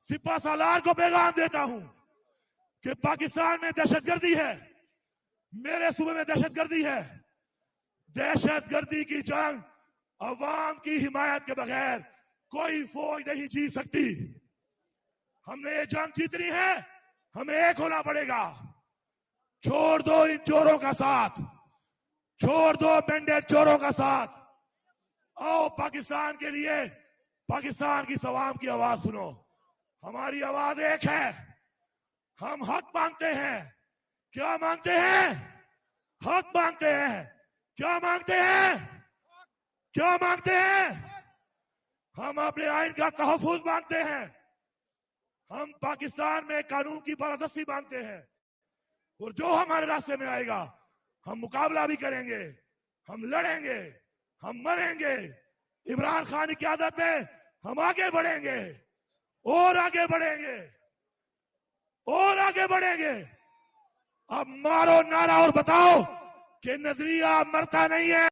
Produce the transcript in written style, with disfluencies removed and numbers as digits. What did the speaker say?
سپہ سالار کو پیغام دیتا ہوں کہ پاکستان میں دہشت گردی ہے، میرے صوبے میں دہشت گردی ہے. دہشت گردی کی جنگ عوام کی حمایت کے بغیر کوئی فوج نہیں جیت سکتی. ہم نے یہ جنگ جیتنی ہے، ہمیں ایک ہونا پڑے گا. چھوڑ دو ان چوروں کا ساتھ، چھوڑ دو مینڈیٹ چوروں کا ساتھ. آؤ پاکستان کے لیے پاکستان کی عوام کی آواز سنو. ہماری آواز ایک ہے، ہم حق مانگتے ہیں. کیا مانگتے ہیں؟ حق مانگتے ہیں. کیا مانگتے ہیں؟ کیا مانگتے ہیں؟ ہم اپنے آئین کا تحفظ مانگتے ہیں. ہم پاکستان میں قانون کی بالادستی مانگتے ہیں. اور جو ہمارے راستے میں آئے گا ہم مقابلہ بھی کریں گے، ہم لڑیں گے، ہم مریں گے. عمران خان کی قیادت میں ہم آگے بڑھیں گے اور آگے بڑھیں گے اور آگے بڑھیں گے. اب مارو نعرہ اور بتاؤ کہ نظریہ مرتا نہیں ہے.